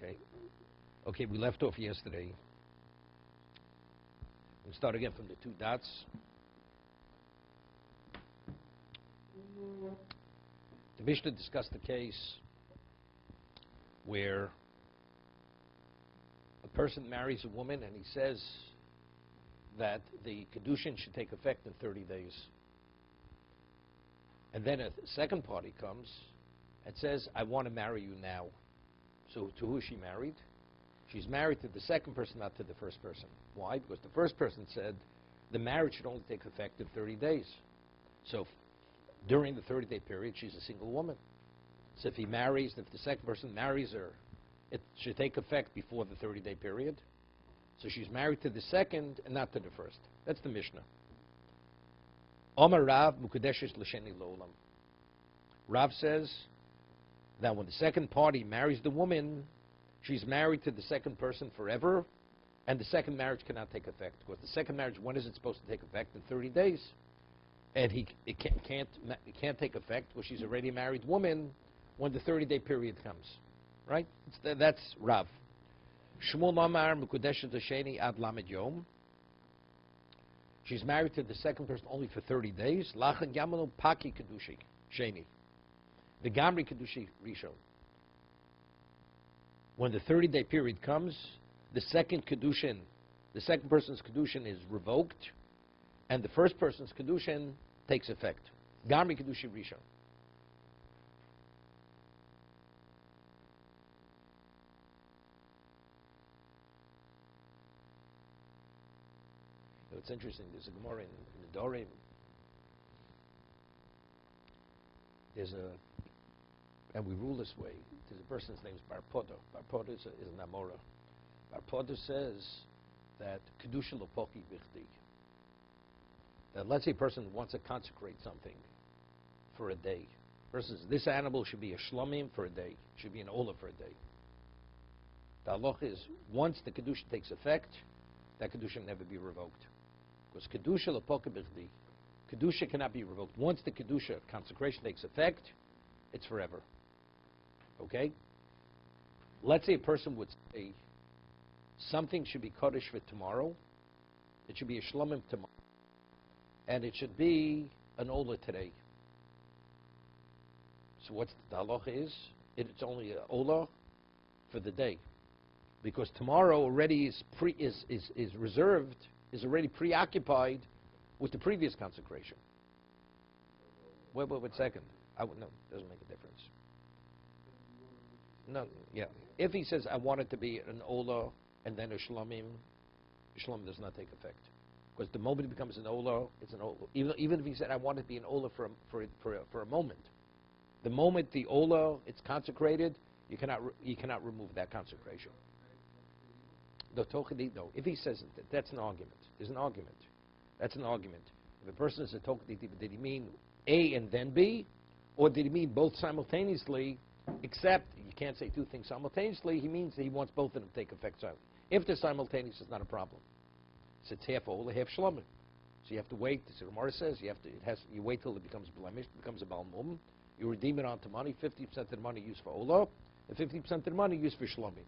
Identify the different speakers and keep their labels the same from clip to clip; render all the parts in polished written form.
Speaker 1: Okay. Okay, we left off yesterday. We'll start again from the two dots. The Mishnah discussed the case where a person marries a woman and he says that the kiddushin should take effect in 30 days. And then a second party comes and says, I want to marry you now. So to who is she married? She's married to the second person, not to the first person. Why? Because the first person said the marriage should only take effect in 30 days. So during the 30-day period, she's a single woman. So if the second person marries her, it should take effect before the 30-day period. So she's married to the second and not to the first. That's the Mishnah. Omar Rav Mukadeshes L'Sheni L'Olam. Rav says that when the second party marries the woman, she's married to the second person forever, and the second marriage cannot take effect. Because the second marriage, when is it supposed to take effect? In 30 days. And it can't take effect because she's already a married woman when the 30-day period comes. Right? That's Rav. Shmuel Mamar Mukadeshes L'Sheni Ad Lamed Yom. She's married to the second person only for 30 days. Lachan Yamanu Paki Kedushi Sheni. The Gamri Kedushi Rishon. When the 30-day period comes, the second person's kiddushin is revoked, and the first person's kiddushin takes effect. Gamri Kedushi Rishon. It's interesting. There's a Gemara in the Dorim. And we rule this way. There's a person's name is Bar Podo. Bar Podo is an Amora. Bar Podo says that Kedusha Lopoki Bichdi. That let's say a person wants to consecrate something for a day. Person says this animal should be a shlomim for a day. Should be an olah for a day. The halacha is once the Kedusha takes effect, that Kedusha can never be revoked. Because Kedusha Lopoki Bichdi. Kedusha cannot be revoked. Once the Kedusha consecration takes effect, it's forever. Okay? Let's say a person would say something should be Kodesh for tomorrow. It should be a Shlomim tomorrow. And it should be an Olah today. So what's the halacha is? It's only an Olah for the day. Because tomorrow already is reserved, is already preoccupied with the previous consecration. Wait a second. No, it doesn't make a difference. No, yeah. If he says, I want it to be an Olah and then a Shlomim, Shlomim does not take effect. Because the moment it becomes an Olah, it's an Olah. Even if he said, I want it to be an Olah for a moment. The moment the Olah, it's consecrated, you cannot remove that consecration. No, if he says that's an argument. There's an argument. That's an argument. If a person is a Tokaditi, did he mean A and then B? Or did he mean both simultaneously, except you can't say two things simultaneously? He means that he wants both of them to take effect simultaneously. If they're simultaneous, it's not a problem. So it's half Olah, half Shlomim. So you have to wait. The Gemara says you wait till it becomes blemished, becomes a Balmum. You redeem it onto money. 50% of the money used for Olah, and 50% of the money used for Shlomim.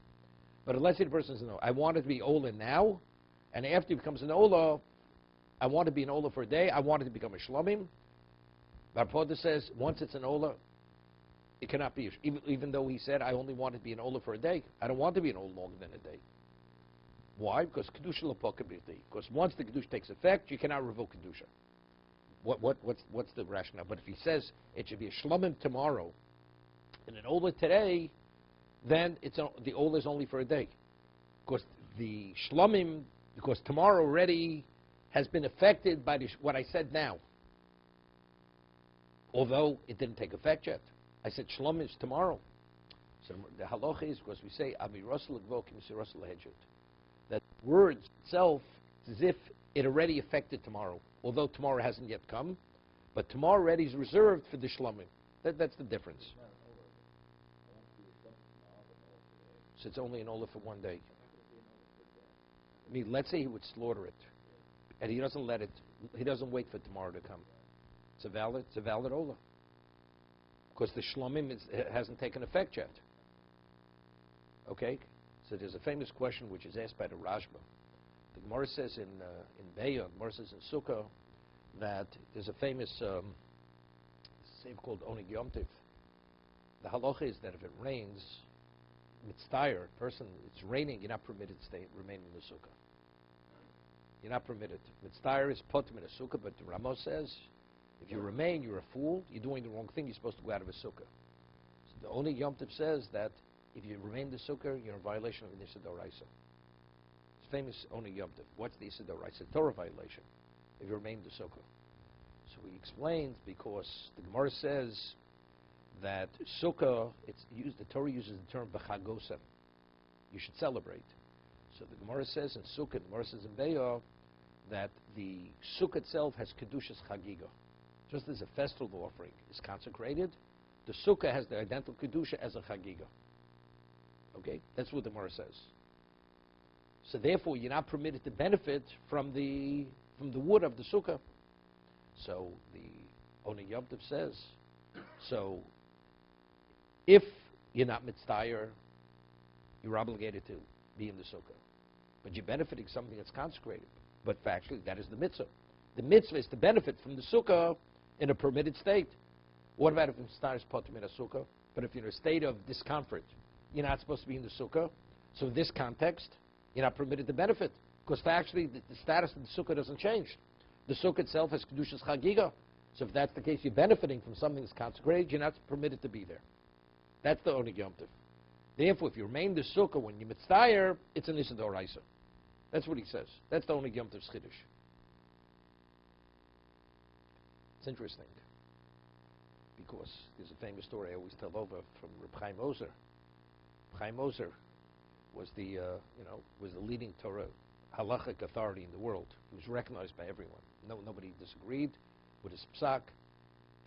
Speaker 1: But unless the person says, no, I want it to be Olah now, and after it becomes an Olah, I want it to be an Olah for a day, I want it to become a Shlomim. Bar Poda says, once it's an Olah, it cannot be, even though he said, I only want it to be an Olah for a day. I don't want it to be an Olah longer than a day. Why? Because Kedusha L'Poka B'Chdi. Because once the Kedusha takes effect, you cannot revoke Kedusha. What's the rationale? But if he says it should be a Shlomim tomorrow and an Olah today, then the Olah is only for a day. Because the Shlomim, because tomorrow already has been affected by what I said now. Although it didn't take effect yet. I said Shlom is tomorrow. So the halacha is, because we say, that words itself, it's as if it already affected tomorrow. Although tomorrow hasn't yet come. But tomorrow already is reserved for the Shlomim. That's the difference. So it's only an Olah for one day. I mean, let's say he would slaughter it. And he doesn't wait for tomorrow to come. It's a valid Olah. Because the Shlomim hasn't taken effect yet. Okay? So there's a famous question which is asked by the Rashba. The Gemara says in Be'ah, Gemara says in Sukkah, that there's a famous save called Onig Yom Tiv. The halacha is that if it rains, mitzvayr, person, it's raining, you're not permitted to remain in the sukkah. You're not permitted. Mitzvayr is potem in a sukkah, but the Ramos says, if you remain, you're a fool, you're doing the wrong thing, you're supposed to go out of a sukkah. So the Onig Yom Tiv says that if you remain in the sukkah, you're in violation of the Issa D'Oraisa. It's famous Onig Yom Tiv. What's the Issa D'Oraisa? Torah violation, if you remain in the sukkah. So he explains, because the Gemara says that sukkah, the Torah uses the term b'chagosem. You should celebrate. So the Gemara says in Sukkah, the Gemara says in Be'ah, that the sukkah itself has kedushas chagiga. Just as a festival offering is consecrated, the sukkah has the identical kedusha as a chagiga. Okay, that's what the Gemara says. So therefore, you're not permitted to benefit from the wood of the sukkah. So the Onig Yom Tov says, so if you're not mitzvayr, you're obligated to be in the sukkah. But you're benefiting something that's consecrated. But factually, that is the mitzvah. The mitzvah is to benefit from the sukkah in a permitted state. What about if mitzvah is potem in a sukkah? But if you're in a state of discomfort, you're not supposed to be in the sukkah. So in this context, you're not permitted to benefit. Because factually, the status of the sukkah doesn't change. The sukkah itself has kedushas chagiga. So if that's the case, you're benefiting from something that's consecrated, you're not permitted to be there. That's the Onig Yom Tov. Therefore, if you remain in the sukkah when you're mitzvayr, it's an Issa D'Oraisa. That's what he says. That's the Onig Yom Tov's chiddush. It's interesting, because there's a famous story I always tell over from Reb Chaim Ozer. Reb Chaim Ozer was the leading Torah halachic authority in the world. He was recognized by everyone. Nobody disagreed with his psak,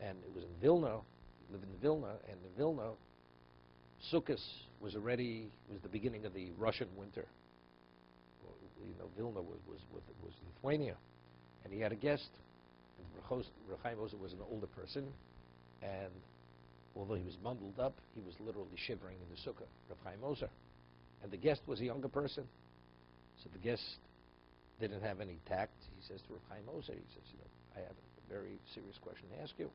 Speaker 1: and it was in Vilna. He lived in Vilna, and in Vilna, Sukkot was the beginning of the Russian winter. Vilna was Lithuania, and he had a guest. Reb Chaim Ozer was an older person, and although he was bundled up, he was literally shivering in the sukkah, Reb Chaim Ozer. And the guest was a younger person. So the guest didn't have any tact. He says to Reb Chaim Ozer, he says, I have a very serious question to ask you.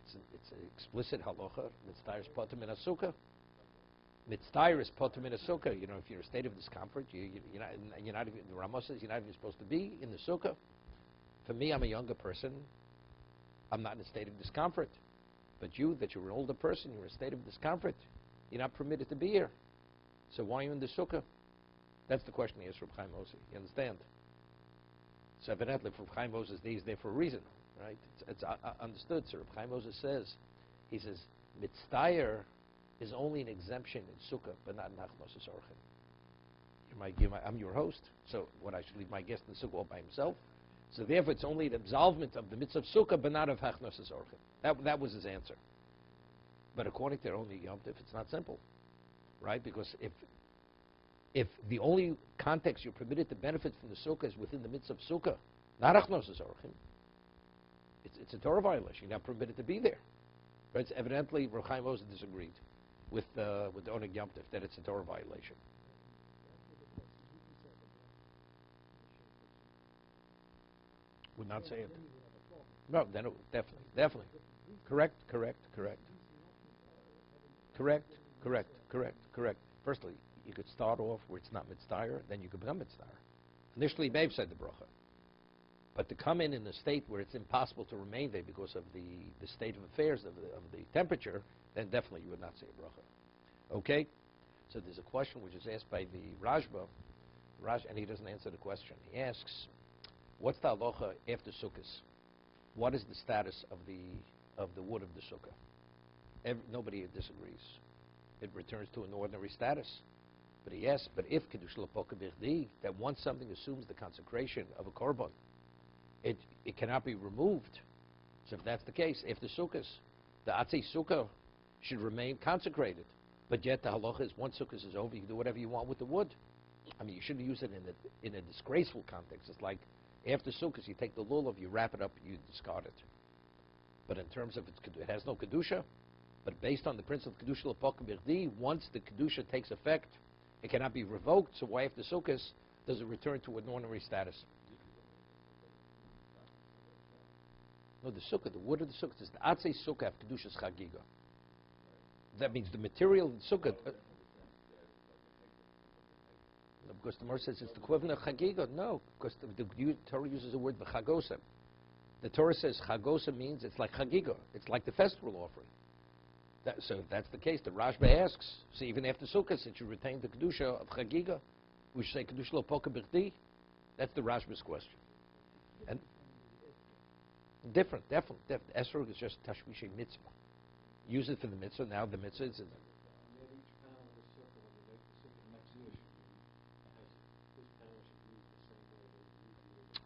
Speaker 1: It's an explicit halacha, mitzvah is potem in a sukkah. Mitzvah is potem in a sukkah. If you're in a state of discomfort, you're not even, the Ramos says, you're not even supposed to be in the sukkah. For me, I'm a younger person. I'm not in a state of discomfort. But you're an older person, you're in a state of discomfort. You're not permitted to be here. So why are you in the sukkah? That's the question he asked Reb Chaim Ozer. You understand? So evidently, Reb Chaim Ozer is there for a reason, right? It's understood. So Reb Chaim Ozer says, he says, mitzvah is only an exemption in sukkah, but not in hachnos orchim. I'm your host, so what, I should leave my guest in the sukkah all by himself? So therefore, it's only an absolvement of the mitzvah of sukkah, but not of hachnos orchim. That was his answer. But according to Onig Yom Tov, it's not simple, right? Because if the only context you're permitted to benefit from the sukkah is within the mitzvah of sukkah, not hachnos orchim, it's a Torah violation. You're not permitted to be there. Right? So evidently, Reb Chaim Ozer disagreed with the Onig Yom Tov that it's a Torah violation. Would not say it. No, then definitely. Correct. Firstly, you could start off where it's not mitzvah, then you could become mitzvah. Initially, Babe said the bracha. But to come in a state where it's impossible to remain there because of the state of affairs of the temperature, then definitely you would not say a bracha. Okay? So there's a question which is asked by the Rashba, and he doesn't answer the question. He asks, what's the halacha after sukkahs? What is the status of the wood of the sukkah? Nobody disagrees. It returns to an ordinary status. But he asks, but if kiddush l'poka b'chdi, that once something assumes the consecration of a korban, it cannot be removed. So if that's the case, after sukkahs, the atzei sukkah should remain consecrated. But yet the halacha is once sukkahs is over, you can do whatever you want with the wood. I mean, you shouldn't use it in a disgraceful context. It's like after sukkahs, you take the lulav, you wrap it up, you discard it. But in terms of it has no kedusha, But based on the principle of kedusha l'poka birdi, once the kedusha takes effect, it cannot be revoked. So why after sukkahs does it return to an ordinary status? No, the sukkah, the wood of the sukkah, is the atzei sukkah of kedusha's chagiga. That means the material in sukkah. Because the Gemara says it's the equivalent of chagiga. No, because the Torah uses the word v'chagosa. The Torah says chagosa means it's like chagiga. It's like the festival offering. So if that's the case, the Rashba asks, so even after sukkah, since you retain the kedusha of chagiga, we should say kedusha l'poka birdi. That's the Rashba's question. And different. Esrog is just tashmishi mitzvah. Use it for the mitzvah. Now the mitzvah is in it.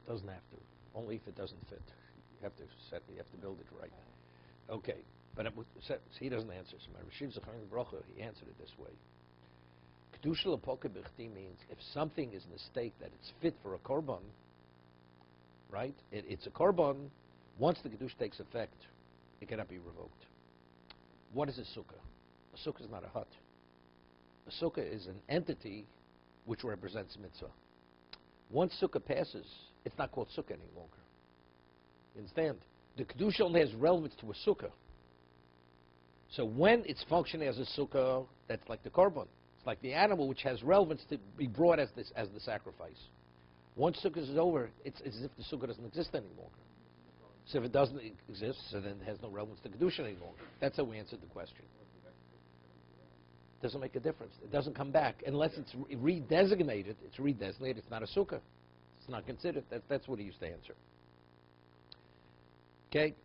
Speaker 1: Doesn't have to. Only if it doesn't fit. You have to build it right. Okay. But he doesn't answer. So my Rashiv Zacharin Bracha, he answered it this way. Kedusha l'poka birdi means if something is in a state that it's fit for a korban, right? It's a korban. Once the kedusha takes effect, it cannot be revoked. What is a sukkah? A sukkah is not a hut. A sukkah is an entity which represents mitzvah. Once sukkah passes, it's not called sukkah any longer. You understand? The kedusha only has relevance to a sukkah. So when it's functioning as a sukkah, that's like the korban. It's like the animal which has relevance to be brought as the sacrifice. Once sukkah is over, it's as if the sukkah doesn't exist any longer. So if it doesn't exist, so then it has no relevance to kedusha any longer. That's how we answered the question. Doesn't make a difference. It doesn't come back unless it's redesignated. It's redesignated. It's not a sukkah. It's not considered. That's what he used to answer. Okay.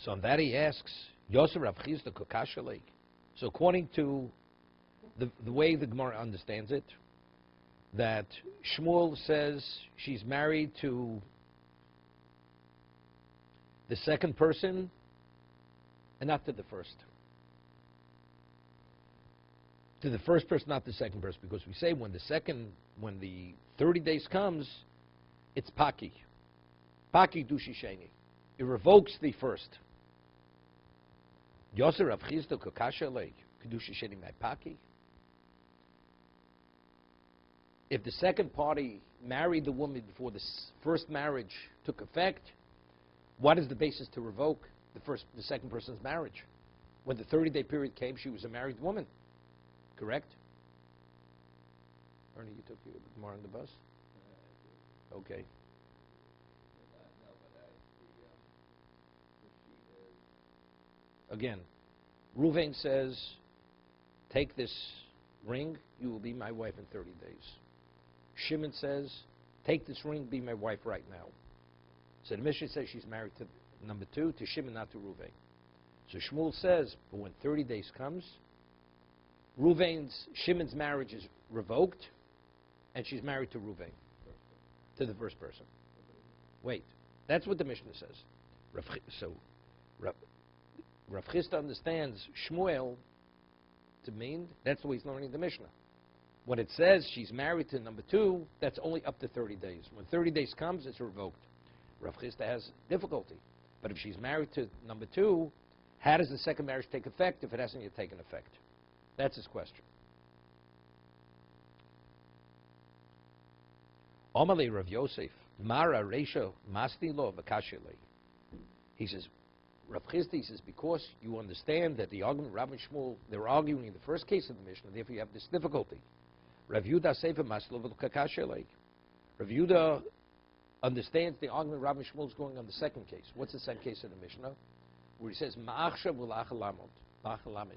Speaker 1: So on that he asks, Yosef Rav Chisda Kokashalek. So according to the way the Gemara understands it, that Shmuel says she's married to the second person and not to the first. To the first person, not the second person, because we say when the 30 days comes, it's Paki. Paki Dushi Sheni. It revokes the first. Yosef Rav Chisda Kokasha Lake, Kedusha Sheni Mai Paki. If the second party married the woman before the first marriage took effect, what is the basis to revoke the second person's marriage? When the 30-day period came, she was a married woman. Correct? Ernie, you took your Gemara on the bus? Okay. Again, Ruvain says, take this ring, you will be my wife in 30 days. Shimon says, take this ring, be my wife right now. So the Mishnah says she's married to number 2, to Shimon, not to Ruvain. So Shmuel says, but when 30 days comes, Shimon's marriage is revoked, and she's married to Ruvain, to the first person. Wait, that's what the Mishnah says. Rav Chisda understands Shmuel to mean that's the way he's learning the Mishnah. When it says she's married to number 2, that's only up to 30 days. When 30 days comes, it's revoked. Rav Chisda has difficulty. But if she's married to number 2, how does the second marriage take effect if it hasn't yet taken effect? That's his question. Omali Rav Yosef, Mara Reisha Masni Lo Vakashile. He says, Rav Chisda says, because you understand that the argument, Rav and Shmuel, they're arguing in the first case of the Mishnah, therefore you have this difficulty. Rav Yehuda Sefer Maslo Vakashile. Rav Yehuda understands the argument Rav and Shmuel is going on the second case. What's the second case of the Mishnah? Where he says, Ma'achshav L'achalamet.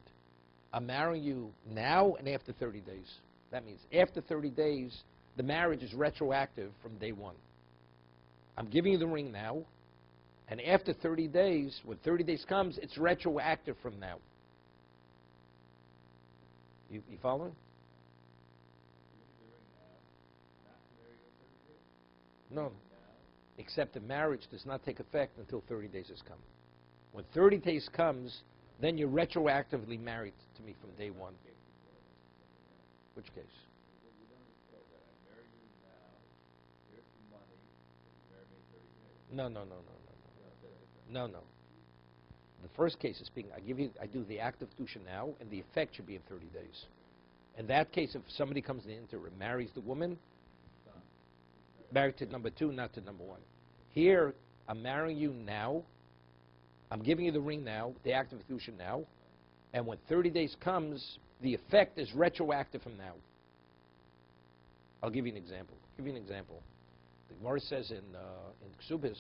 Speaker 1: I'm marrying you now and after 30 days. That means after 30 days, the marriage is retroactive from day 1. I'm giving you the ring now, and after 30 days, when 30 days comes, it's retroactive from now. You following? No. Except the marriage does not take effect until 30 days has come. When 30 days comes, then you're retroactively married to me from day 1. Which case? No. No, no. The first case is speaking, I do the act of kiddushin now, and the effect should be in 30 days. In that case, if somebody comes in the interim, marries the woman, married to number 2, not to number 1. Here, I'm marrying you now. I'm giving you the ring now, the act of kiddushin now, and when 30 days comes, the effect is retroactive from now. I'll give you an example. The Gemara says in Ksubis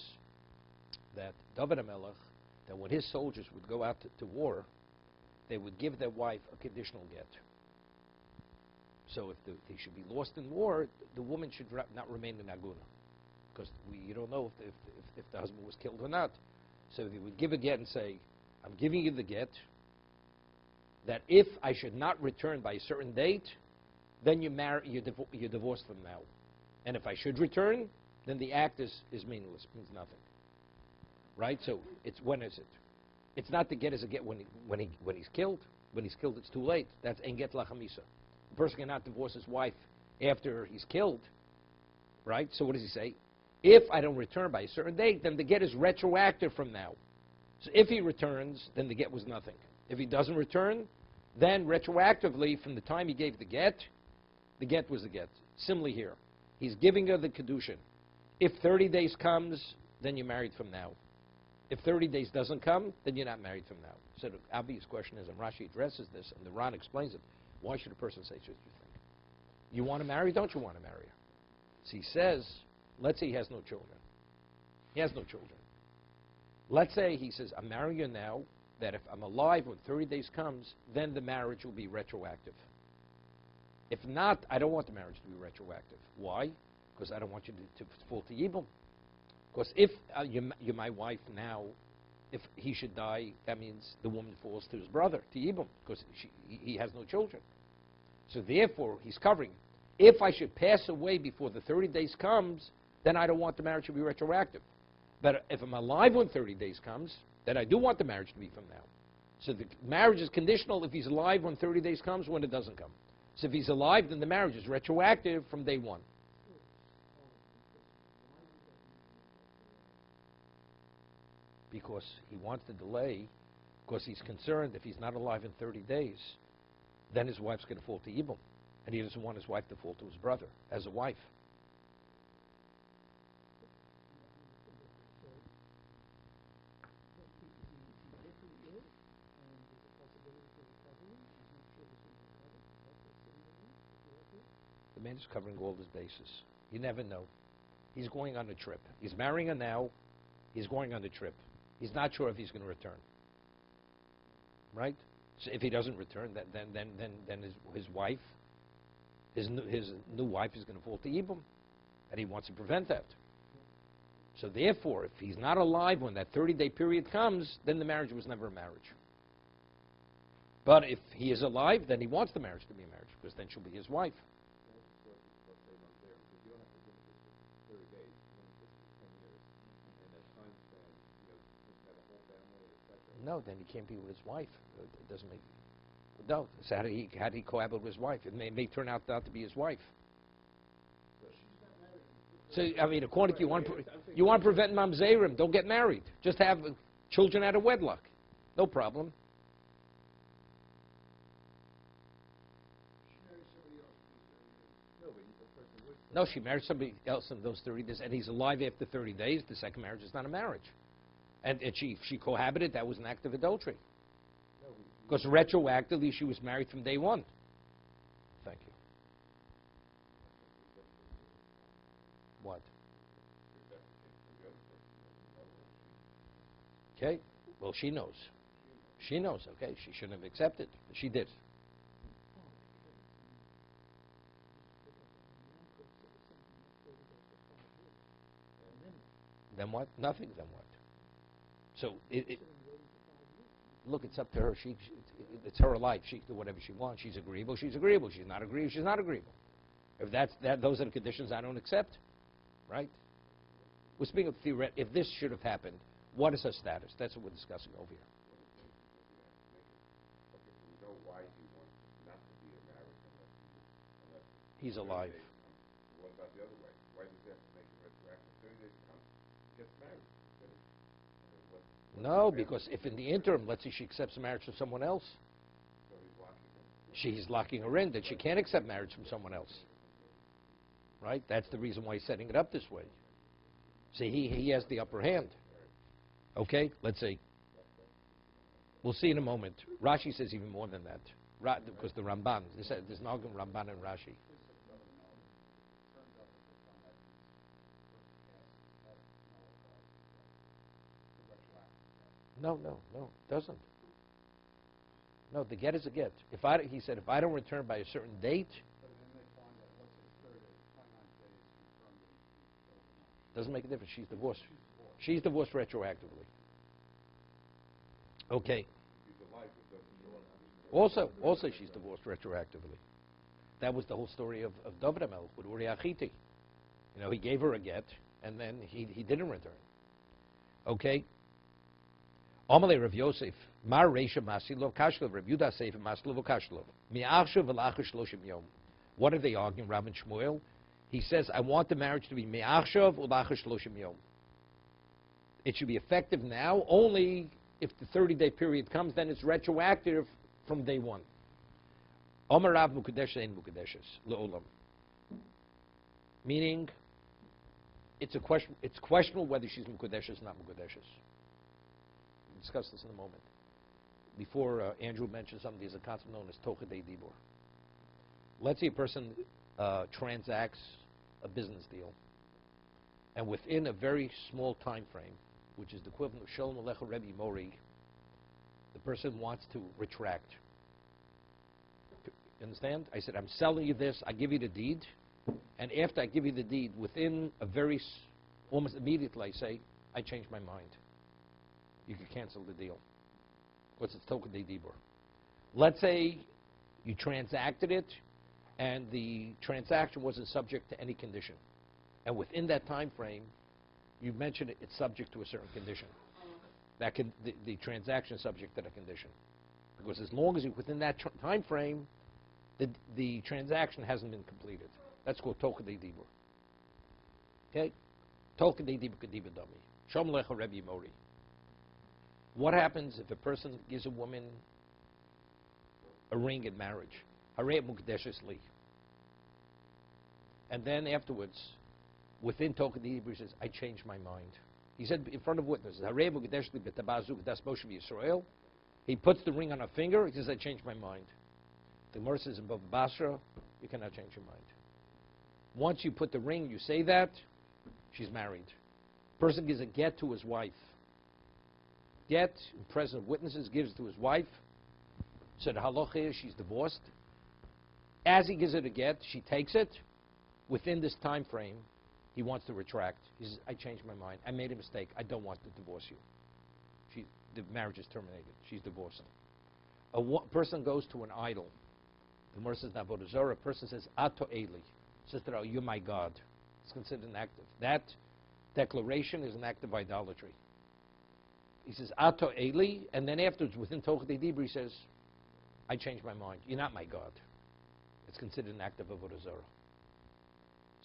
Speaker 1: that David HaMelech, that when his soldiers would go out to war, they would give their wife a conditional get. So if they should be lost in war, the woman should not remain in Aguna, because you don't know if the husband was killed or not. So they would give a get and say, I'm giving you the get, that if I should not return by a certain date, then you're divorced from now. And if I should return, then the act is meaningless, means nothing. Right? So when is it? It's not the get as a get when he's killed. When he's killed, it's too late. That's en get lachamisa. A person cannot divorce his wife after he's killed. Right? So what does he say? If I don't return by a certain date, then the get is retroactive from now. So if he returns, then the get was nothing. If he doesn't return, then retroactively from the time he gave the get was the get. Similarly here. He's giving her the kiddushin. If 30 days comes, then you're married from now. If 30 days doesn't come, then you're not married from now. So the obvious question is, and Rashi addresses this, and the Ran explains it, why should a person say such a thing? You want to marry, don't you want to marry her? So he says, let's say he has no children. He has no children. Let's say he says, I'm marrying you now, that if I'm alive when 30 days comes, then the marriage will be retroactive. If not, I don't want the marriage to be retroactive. Why? Because I don't want you to fall to Yibum. Because if you're my wife now, if he should die, that means the woman falls to his brother, to Yibum, because he has no children. So therefore, he's covering. If I should pass away before the 30 days comes, then I don't want the marriage to be retroactive. But if I'm alive when 30 days comes, then I do want the marriage to be from now. So the marriage is conditional if he's alive when 30 days comes, when it doesn't come. So if he's alive, then the marriage is retroactive from day 1. Because he wants to delay, because he's concerned if he's not alive in 30 days, then his wife's going to fall to Yibum. And he doesn't want his wife to fall to his brother as a wife. The man is covering all his bases. You never know. He's going on a trip. He's marrying her now. He's going on a trip. He's not sure if he's going to return. Right? So if he doesn't return, then his wife, his new wife is going to fall to Yibum. And he wants to prevent that. So therefore, if he's not alive when that 30-day period comes, then the marriage was never a marriage. But if he is alive, then he wants the marriage to be a marriage, because then she'll be his wife. No, then he can't be with his wife. It doesn't make... No. So how did he cohabit with his wife? It may turn out not to be his wife. So, I mean, according to you want to prevent mamzerim. Don't get married. Just have children out of wedlock. No problem. No, she married somebody else in those 30 days, and he's alive after 30 days. The second marriage is not a marriage. And if she cohabited, that was an act of adultery. Because retroactively, she was married from day 1. Thank you. What? Okay. Well, she knows. She knows, okay. She shouldn't have accepted, but she did. Then what? Nothing, then what? So, look, it's up to her. It's her life. She can do whatever she wants. She's agreeable. She's agreeable. She's not agreeable. She's not agreeable. If those are the conditions I don't accept, right? We're speaking of theoretic. If this should have happened, what is her status? That's what we're discussing over here. He's alive.
Speaker 2: What about the other way? Why does he have to make it retroactive? 30 days comes, he gets married.
Speaker 1: No, because if in the interim, let's say she accepts marriage from someone else,
Speaker 2: So he's locking him.
Speaker 1: she's locking her in that she can't accept marriage from someone else. Right? That's the reason why he's setting it up this way. See, he has the upper hand. Okay? Let's see. We'll see in a moment. Rashi says even more than that. Because the Ramban, there's an argument Ramban and Rashi. No, it doesn't. No, the get is a get. He said, if I don't return by a certain date, doesn't make a difference. She's divorced. She's divorced retroactively. Okay. Also, she's divorced retroactively. That was the whole story of David HaMelech with Uriah Achiti. You know, he gave her a get, and then he didn't return. Okay. Amalei Rav Yosef, Mar Reisha Masilov Kashlov, Rav Yudah Seif Masilov Kashlov. Mi'achshav v'lachar shloshim yom. What are they arguing, Rav and Shmuel? He says, I want the marriage to be mi'achshav v'lachar shloshim yom. It should be effective now, only if the 30-day period comes, then it's retroactive from day one. Omer Rav Mukadesh ein Mukadeshes, le'olam. Meaning, it's questionable whether she's Mukadeshes or not Mukadeshes. We'll discuss this in a moment. Before Andrew mentioned something, there's a concept known as Tochadei Dibur. Let's say a person transacts a business deal, and within a very small time frame, which is the equivalent of Shalom Alecha Rebbe Mori, the person wants to retract. You understand? I said, I'm selling you this, I give you the deed, and after I give you the deed, within a almost immediately, I say, I changed my mind. You can cancel the deal. What's its Tochadei Dibur? Let's say you transacted it, and the transaction wasn't subject to any condition. And within that time frame, you mentioned it's subject to a certain condition. The transaction is subject to that condition. Because as long as you're within that time frame, the transaction hasn't been completed. That's called Tochadei Dibur. Okay? Tochadei Dibur Kediba Dami. Shalom Alecha Rebbe Mori. What happens if a person gives a woman a ring in marriage? Harei Mukadeshes Li. And then afterwards, within Tochadei Dibur, he says, I changed my mind. He said in front of witnesses, Harei Mukadeshes Li b'tabazuk das Moshe v'Yisrael. He puts the ring on her finger, he says, I changed my mind. The Gemara says in Bava Basra, you cannot change your mind. Once you put the ring, you say that, she's married. Person gives a get to his wife. Get, in presence of witnesses, gives to his wife. So the halacha is she's divorced. As he gives it a get, she takes it. Within this time frame, he wants to retract. He says, I changed my mind. I made a mistake. I don't want to divorce you. The marriage is terminated. She's divorced. A person goes to an idol. The Gemara says, Navodah Zarah. A person says, Ato Eli. Sister, oh, you're my God. It's considered an act of. That declaration is an act of idolatry. He says, Ato Eli, and then afterwards, within Tochadei Dibur, he says, I changed my mind. You're not my God. It's considered an act of Avodah Zarah.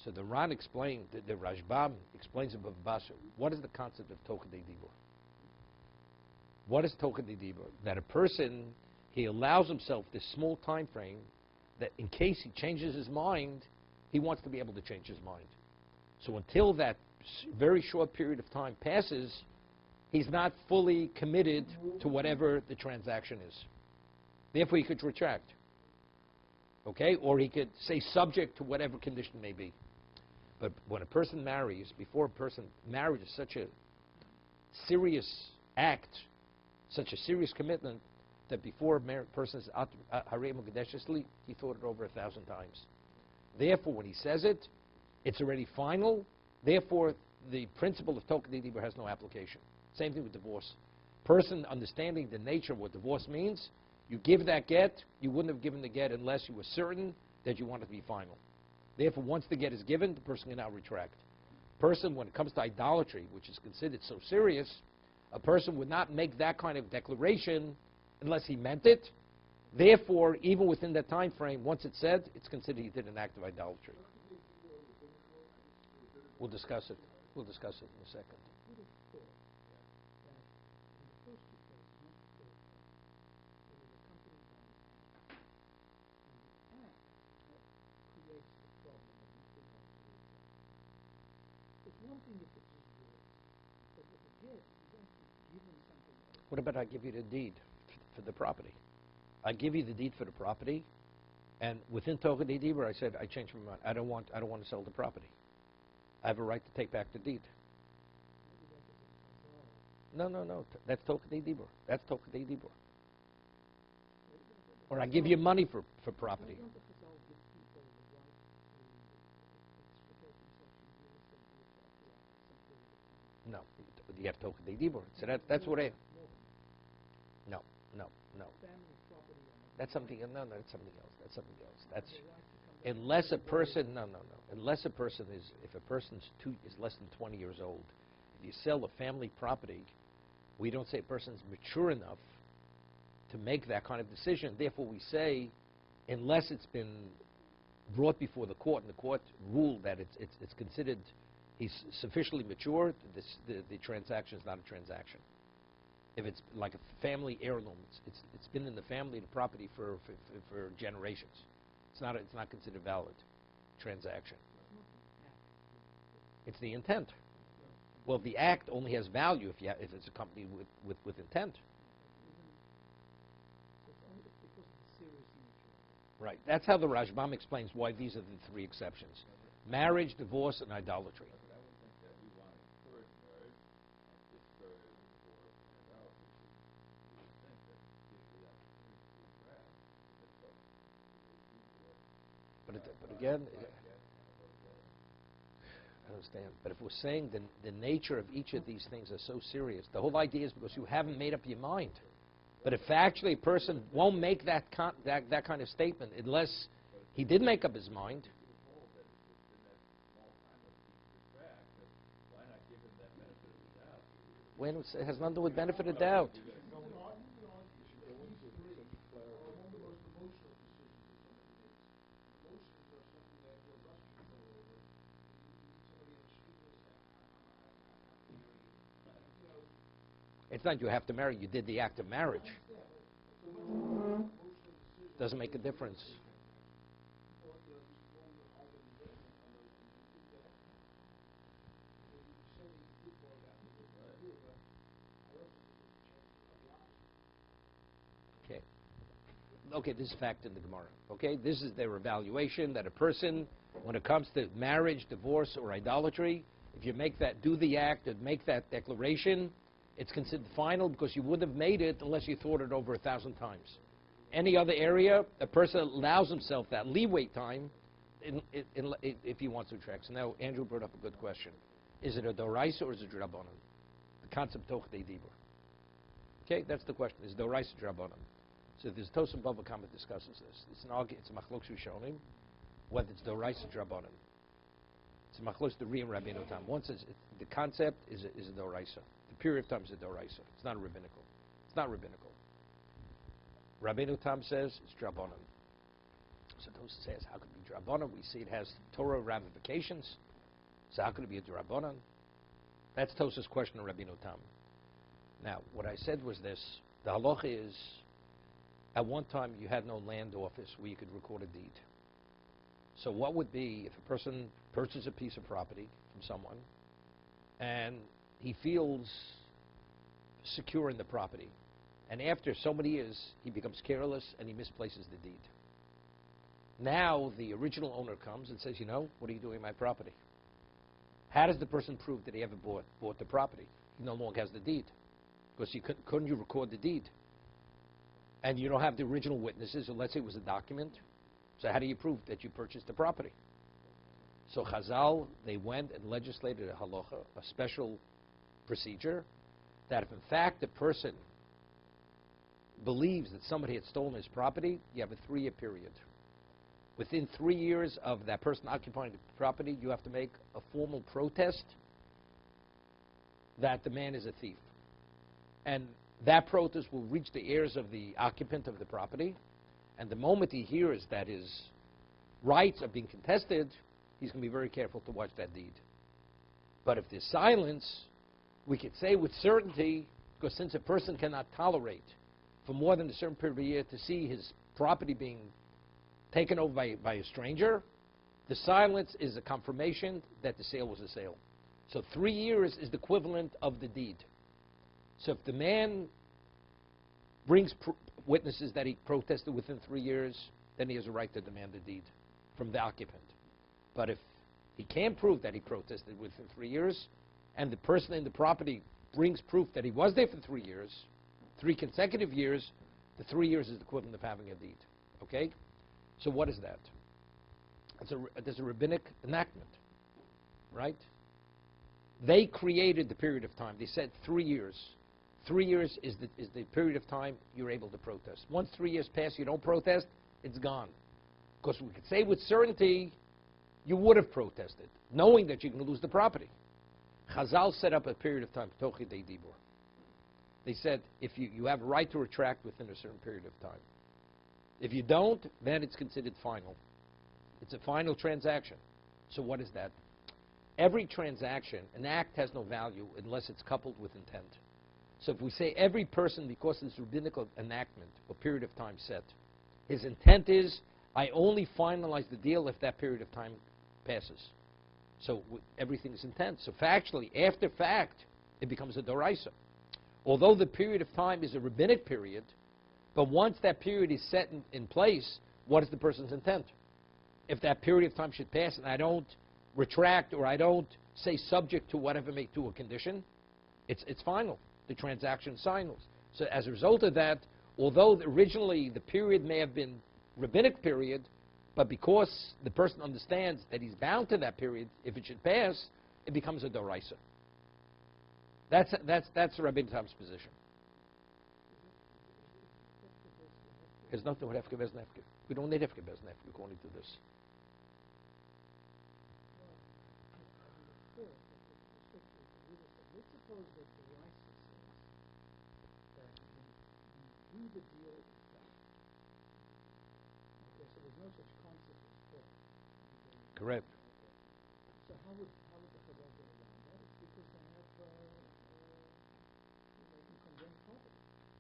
Speaker 1: So the Ran explained, the Rashbam explains in Bava Basra, what is the concept of Tochadei Dibur? What is Tochadei Dibur? That a person, he allows himself this small time frame that in case he changes his mind, he wants to be able to change his mind. So until that very short period of time passes, he's not fully committed to whatever the transaction is. Therefore, he could retract. Okay? Or he could say subject to whatever condition may be. But when a person marries, marriage is such a serious act, such a serious commitment, that before a person says, Harei Mukadeshes Li, he thought it over 1,000 times. Therefore, when he says it, it's already final. Therefore, the principle of Tochadei Dibur has no application. Same thing with divorce. Person understanding the nature of what divorce means, you give that get, you wouldn't have given the get unless you were certain that you want it to be final. Therefore, once the get is given, the person can now retract. Person, when it comes to idolatry, which is considered so serious, a person would not make that kind of declaration unless he meant it. Therefore, even within that time frame, once it's said, it's considered he did an act of idolatry. We'll discuss it. We'll discuss it in a second.
Speaker 3: one thing if it's his word, but if a gift, he's actually given something else.
Speaker 1: What about I give you the deed for the property? I give you the deed for the property, and within Tocha Dibur, I said I changed my mind. I don't want to sell the property. I have a right to take back the deed.
Speaker 3: Maybe that is a chazal.
Speaker 1: No. That's Tocha Dibur. That's Tocha Dibur. Or I give you money for property.
Speaker 3: Don't the chazal give people the right to extricate themselves from real estate deals after some period of time?
Speaker 1: No, you have Tocha Dibur. So that's what I. No.
Speaker 3: Family property or
Speaker 1: That's something. No, that's something else. That's something else. That's
Speaker 3: the right to come back
Speaker 1: unless a person. No. Unless a person is, if a person's is less than 20 years old, if you sell a family property, we don't say a person's mature enough to make that kind of decision. Therefore, we say, unless it's been brought before the court and the court ruled that it's considered he's sufficiently mature, the transaction is not a transaction. If it's like a family heirloom, it's been in the family, the property for generations. It's not considered valid transaction. It's the intent. Well, the act only has value if it's accompanied with intent.
Speaker 3: So it's only because of the serious nature.
Speaker 1: Right. That's how the Rashbam explains why these are the three exceptions: marriage, divorce, and idolatry.
Speaker 2: But I would think that we want to encourage marriage, and this third is divorce and idolatry. So you would think that gives you the opportunity to interact, because folks, they do divorce.
Speaker 1: But again, I understand. But if we're saying the nature of each of these things are so serious, the whole idea is because you haven't made up your mind. But if actually a person won't make that kind of statement unless he did make up his mind, when it has nothing to do with benefit of doubt. It's not you have to marry, you did the act of marriage. Doesn't make a difference. Okay, this is fact in the Gemara. Okay, this is their evaluation that a person, when it comes to marriage, divorce, or idolatry, if you do the act and make that declaration, it's considered final because you wouldn't have made it unless you thought it over 1,000 times. Any other area, a person allows himself that leeway time if he wants to retract. So now Andrew brought up a good question. Is it a doraisa or is it drabanan? The concept of Tocha Dibur. Okay, that's the question. Is it doraisa or drabanan? So there's Tosam Bava Kama discusses this. It's an argument. It's a machlokes rishonim whether it's doraisa or drabanan. It's a machlokes the Ri and Rabbeinu Tam. One says the concept is a doraisa. The period of time is a doraisa. It's not a rabbinical. It's not rabbinical. Rabbeinu Tam says it's drabanan. So Tosam says how could it be drabanan? We see it has Torah ramifications. So how could it be a drabanan? That's Tosa's question to Rabbeinu Tam. Now, what I said was this: the halacha is, at one time you had no land office where you could record a deed. So what would be if a person purchases a piece of property from someone and he feels secure in the property, and after so many years he becomes careless and he misplaces the deed. Now the original owner comes and says, what are you doing with my property? How does the person prove that he ever bought the property? He no longer has the deed. Because couldn't you record the deed? And you don't have the original witnesses, or let's say it was a document. So how do you prove that you purchased the property? So Chazal, they went and legislated a halacha, a special procedure, that if in fact the person believes that somebody had stolen his property, you have a 3-year period. Within 3 years of that person occupying the property, you have to make a formal protest that the man is a thief. And that protest will reach the ears of the occupant of the property, and the moment he hears that his rights are being contested, he's going to be very careful to watch that deed. But if there's silence, we could say with certainty, because since a person cannot tolerate for more than a certain period of a year to see his property being taken over by a stranger, the silence is a confirmation that the sale was a sale. So 3 years is the equivalent of the deed. So if the man brings witnesses that he protested within 3 years, then he has a right to demand the deed from the occupant. But if he can't prove that he protested within 3 years, and the person in the property brings proof that he was there for 3 years, 3 consecutive years, the 3 years is the equivalent of having a deed. Okay? So what is that? There's a rabbinic enactment, right? They created the period of time. They said 3 years. 3 years is the period of time you're able to protest. Once 3 years pass, you don't protest, it's gone. Because we could say with certainty, you would have protested, knowing that you're going to lose the property. Chazal set up a period of time, Tochidei Dibur. They said, if you have a right to retract within a certain period of time. If you don't, then it's considered final. It's a final transaction. So what is that? Every transaction, an act has no value unless it's coupled with intent. So if we say every person, because of this rabbinical enactment or period of time set, his intent is, I only finalize the deal if that period of time passes. So everything is intent. So factually, after fact, it becomes a doraisa. Although the period of time is a rabbinic period, but once that period is set in place, what is the person's intent? If that period of time should pass and I don't retract or I don't say subject to whatever may to a condition, it's final. The transaction is final. So as a result of that, although originally the period may have been rabbinic period, but because the person understands that he's bound to that period, if it should pass, it becomes a doraisa. That's Rabbi Tam's position. There's nothing with Hefke Bez Nefke. We don't need Hefke Bez Nefke according to this.
Speaker 3: Let's suppose that the Raisa says that you do the deal in fact. Okay, so there's no such concept as fraud.
Speaker 1: Correct.
Speaker 3: Okay. So how would the Chazal get around that? It's because they have they can condemn property.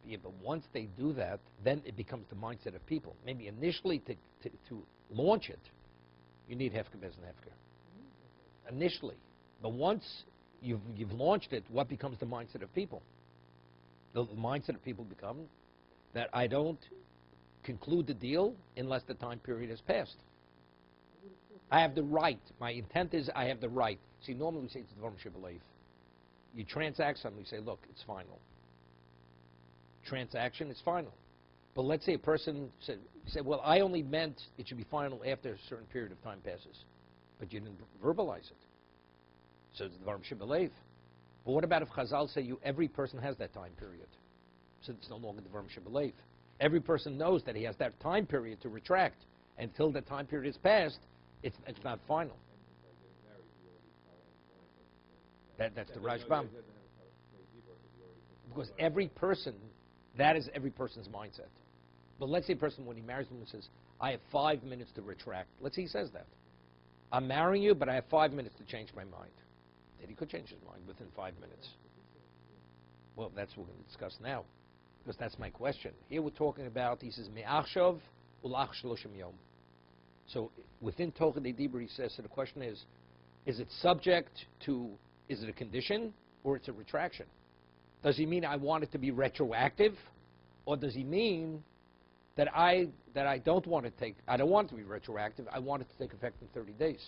Speaker 1: Yeah, but once they do that, then it becomes the mindset of people. Maybe initially to launch it, you need Hefke Bez Nefke. Initially. But once you've launched it, what becomes the mindset of people? The mindset of people become that I don't conclude the deal unless the time period has passed. I have the right. My intent is I have the right. See, normally we say it's Dvarim Shebelev. You transact something, you say, look, it's final. Transaction is final. But let's say a person said, well, I only meant it should be final after a certain period of time passes. But you didn't verbalize it. So it's Dvarim Shebelev. But what about if Chazal say every person has that time period? So it's no longer Dvarim Shebelev. Every person knows that he has that time period to retract. Until the time period is passed, it's not final. That's the Rashbam. Because every person, that is every person's mindset. But let's say a person, when he marries a woman, says, I have 5 minutes to retract. Let's say he says that. I'm marrying you, but I have 5 minutes to change my mind. Then he could change his mind within 5 minutes. Well, that's what we're going to discuss now. Because that's my question. Here we're talking about, he says, Me'achshav ulach shloshim yom. So within Tochidei Dibur, he says, so the question is it subject to, is it a condition, or it's a retraction? Does he mean I want it to be retroactive, or does he mean that I don't want it to be retroactive, I want it to take effect in 30 days?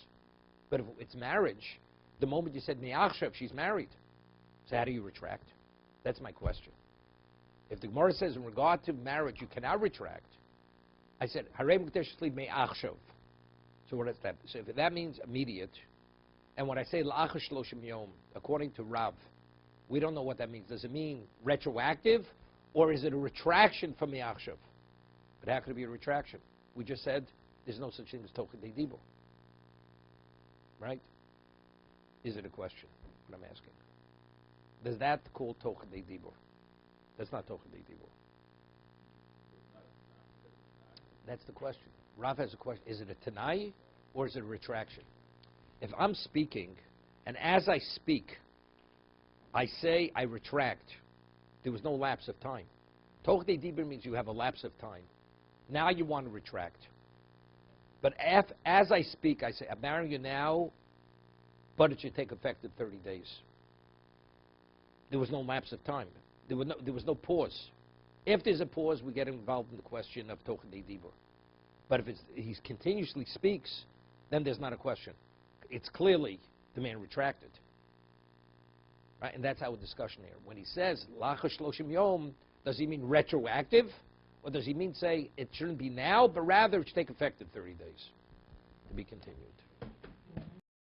Speaker 1: But if it's marriage, the moment you said Me'achshav, she's married. So how do you retract? That's my question. If the Gemara says in regard to marriage you cannot retract, I said, Harei Muktesh Shli Me'achshav. So what is that? So if that means immediate, and when I say La'achar Shloshim Yom, according to Rav, we don't know what that means. Does it mean retroactive, or is it a retraction from Me'achshav? But how could it be a retraction? We just said there's no such thing as Tochidei Dibur. Right? Is it a question? What I'm asking. Does that call Tochidei Dibur? That's not Tochidei Dibur. That's the question. Rav has a question. Is it a Tanai or is it a retraction? If I'm speaking, and as I speak, I say I retract, there was no lapse of time. Tochidei Dibur means you have a lapse of time. Now you want to retract. But as I speak, I say, I'm marrying you now, but it should take effect in 30 days. There was no lapse of time. There was no pause. If there's a pause, we get involved in the question of tochen dibur. But if he continuously speaks, then there's not a question. It's clearly the man retracted. Right? And that's our discussion here. When he says, Lacha Shloshim Yom, does he mean retroactive? Or does he mean say it shouldn't be now, but rather it should take effect in 30 days? To be continued.